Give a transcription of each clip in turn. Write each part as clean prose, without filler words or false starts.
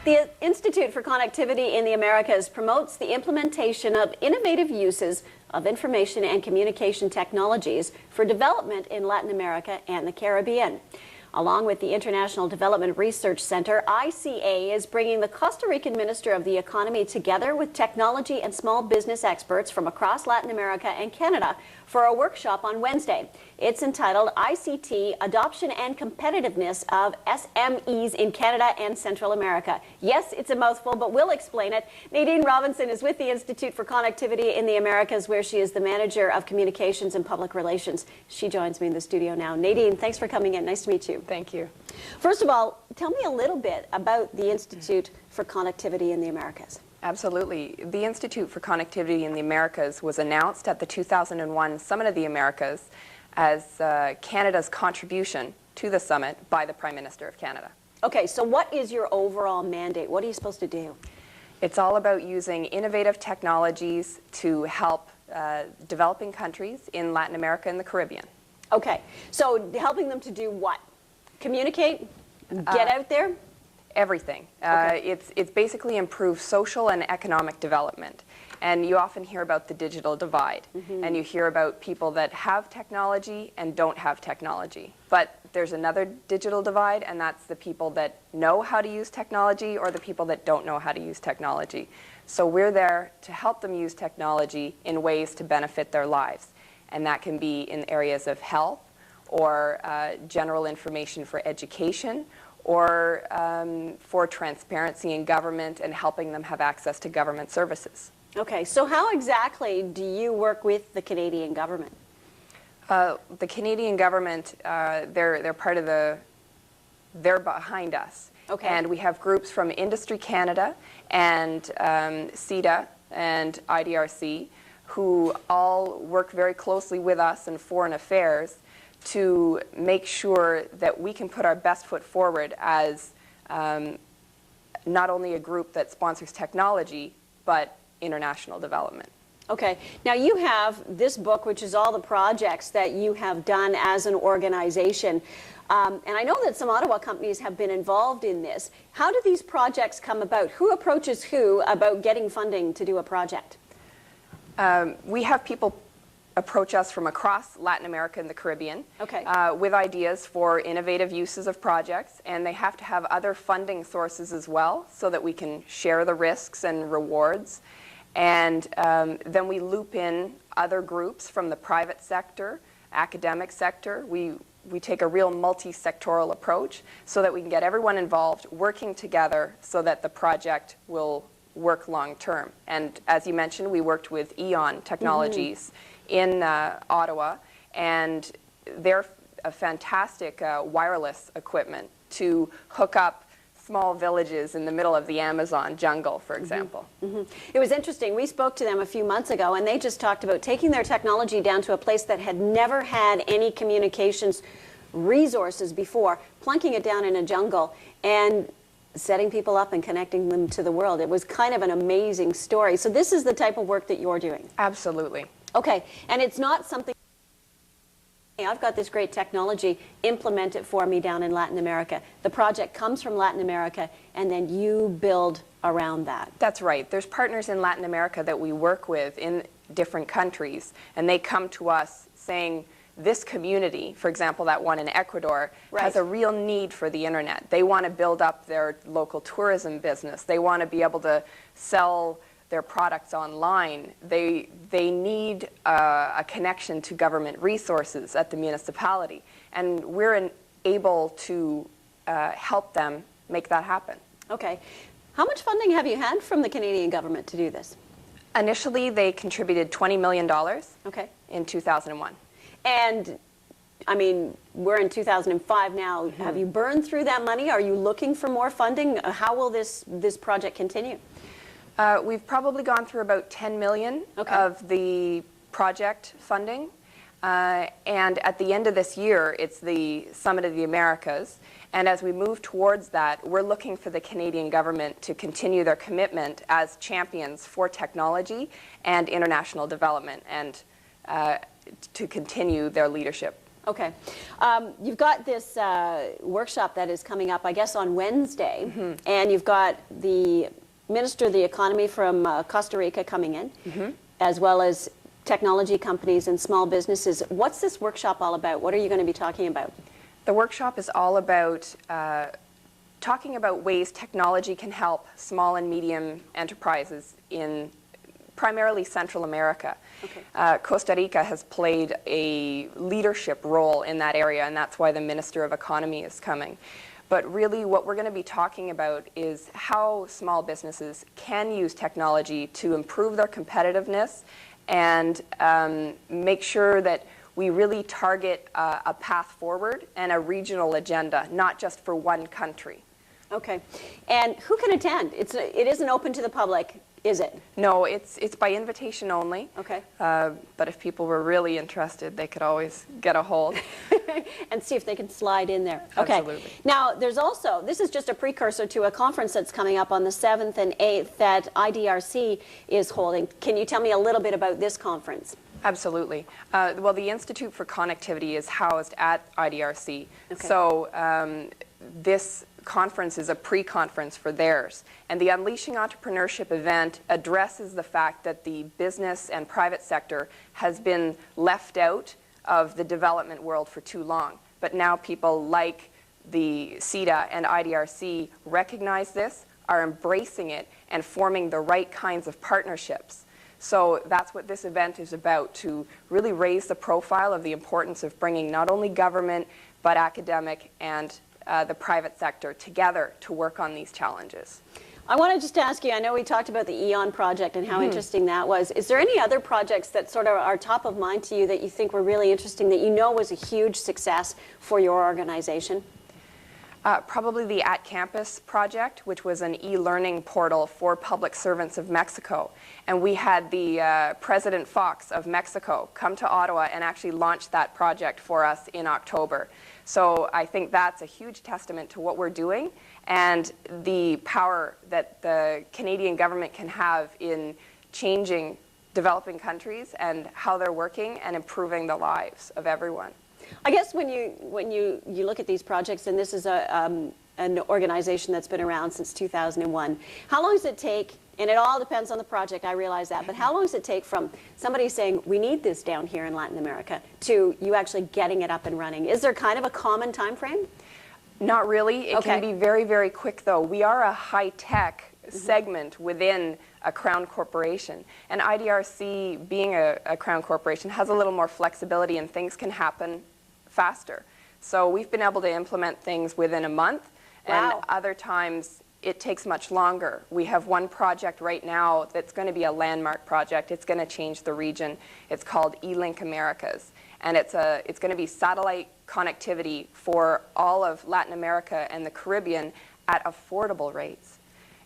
The Institute for Connectivity in the Americas promotes the implementation of innovative uses of information and communication technologies for development in Latin America and the Caribbean. Along with the International Development Research Center, ICA is bringing the Costa Rican Minister of the Economy together with technology and small business experts from across Latin America and Canada for a workshop on Wednesday. It's entitled ICT, Adoption and Competitiveness of SMEs in Canada and Central America. Yes, it's a mouthful, but we'll explain it. Nadine Robertson is with the Institute for Connectivity in the Americas, where she is the Manager of Communications and Public Relations. She joins me in the studio now. Nadine, thanks for coming in. Nice to meet you. Thank you. First of all, tell me a little bit about the Institute for Connectivity in the Americas. Absolutely. The Institute for Connectivity in the Americas was announced at the 2001 Summit of the Americas as Canada's contribution to the summit by the Prime Minister of Canada. Okay, so what is your overall mandate? What are you supposed to do? It's all about using innovative technologies to help developing countries in Latin America and the Caribbean. Okay, so helping them to do what? Communicate? Get out there? Everything. Okay. It's basically improve social and economic development. And you often hear about the digital divide. And you hear about people that have technology and don't have technology. But there's another digital divide, and that's the people that know how to use technology or the people that don't know how to use technology. So we're there to help them use technology in ways to benefit their lives. And that can be in areas of health or general information for education, or for transparency in government and helping them have access to government services. Okay, so how exactly do you work with the Canadian government? The Canadian government, they're part of they're behind us. Okay. And we have groups from Industry Canada and CETA and IDRC who all work very closely with us in foreign affairs to make sure that we can put our best foot forward as not only a group that sponsors technology, but international development. Okay. Now you have this book, which is all the projects that you have done as an organization. And I know that some Ottawa companies have been involved in this. How do these projects come about? Who approaches who about getting funding to do a project? We have people approach us from across Latin America and the Caribbean. Okay. With ideas for innovative uses of projects, and they have to have other funding sources as well so that we can share the risks and rewards. And then we loop in other groups from the private sector, academic sector. We take a real multi-sectoral approach so that we can get everyone involved working together so that the project will work long term. And as you mentioned, we worked with Eon Technologies in Ottawa, and they're a fantastic wireless equipment to hook up small villages in the middle of the Amazon jungle, for example. It was interesting. We spoke to them a few months ago, and they just talked about taking their technology down to a place that had never had any communications resources before, plunking it down in a jungle, and setting people up and connecting them to the world. It was kind of an amazing story. So this is the type of work that you're doing? Absolutely. Okay, and it's not something, I've got this great technology, implement it for me down in Latin America. The project comes from Latin America, and then you build around that. That's right. There's partners in Latin America that we work with in different countries, and they come to us saying, this community, for example, that one in Ecuador, has a real need for the internet. They want to build up their local tourism business. They want to be able to sell their products online. They need a connection to government resources at the municipality. And we're able to help them make that happen. Okay. How much funding have you had from the Canadian government to do this? Initially, they contributed $20 million in 2001. And, I mean, we're in 2005 now. Have you burned through that money? Are you looking for more funding? How will this project continue? We've probably gone through about $10 million of the project funding. And at the end of this year, it's the Summit of the Americas. And as we move towards that, we're looking for the Canadian government to continue their commitment as champions for technology and international development, and to continue their leadership. Okay. You've got this workshop that is coming up, I guess, on Wednesday, and you've got the Minister of the Economy from Costa Rica coming in, as well as technology companies and small businesses. What's this workshop all about? What are you going to be talking about? The workshop is all about talking about ways technology can help small and medium enterprises in primarily Central America. Okay. Costa Rica has played a leadership role in that area, and that's why the Minister of Economy is coming. But really what we're going to be talking about is how small businesses can use technology to improve their competitiveness and make sure that we really target a path forward and a regional agenda, not just for one country. Okay. And who can attend? It isn't open to the public, is it? No, it's by invitation only. Okay. But if people were really interested, they could always get a hold. And see if they can slide in there. Okay. Absolutely. Now, there's also, this is just a precursor to a conference that's coming up on the 7th and 8th that IDRC is holding. Can you tell me a little bit about this conference? Absolutely. Well, the Institute for Connectivity is housed at IDRC. Okay. So this conference is a pre-conference for theirs. And the Unleashing Entrepreneurship event addresses the fact that the business and private sector has been left out of the development world for too long. But now people like the CETA and IDRC recognize this, are embracing it, and forming the right kinds of partnerships. So that's what this event is about, to really raise the profile of the importance of bringing not only government, but academic and the private sector together to work on these challenges. I want to just ask you, I know we talked about the EON project and how interesting that was. Is there any other projects that sort of are top of mind to you that you think were really interesting, that you know was a huge success for your organization? Probably the At Campus project, which was an e-learning portal for public servants of Mexico. And we had the President Fox of Mexico come to Ottawa and actually launch that project for us in October. So I think that's a huge testament to what we're doing and the power that the Canadian government can have in changing developing countries and how they're working and improving the lives of everyone. I guess when you look at these projects, and this is an organization that's been around since 2001, how long does it take, and it all depends on the project, I realize that, but how long does it take from somebody saying, we need this down here in Latin America, to you actually getting it up and running? Is there kind of a common time frame? Not really. It can be very, very quick, though. We are a high-tech segment within a Crown corporation. And IDRC, being a Crown corporation, has a little more flexibility and things can happen faster. So we've been able to implement things within a month, and other times it takes much longer. We have one project right now that's going to be a landmark project. It's going to change the region. It's called eLink Americas, and it's going to be satellite connectivity for all of Latin America and the Caribbean at affordable rates.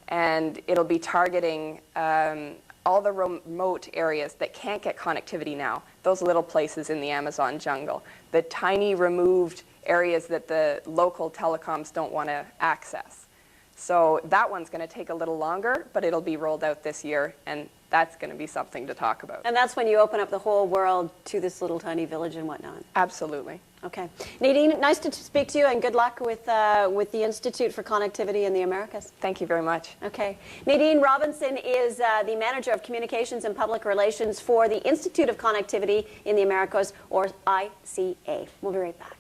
And it'll be targeting all the remote areas that can't get connectivity now, those little places in the Amazon jungle, the tiny removed areas that the local telecoms don't want to access. So that one's going to take a little longer, but it'll be rolled out this year, and that's going to be something to talk about. And that's when you open up the whole world to this little tiny village and whatnot. Absolutely. Okay. Nadine, nice to speak to you, and good luck with the Institute for Connectivity in the Americas. Thank you very much. Okay. Nadine Robertson is the Manager of Communications and Public Relations for the Institute of Connectivity in the Americas, or ICA. We'll be right back.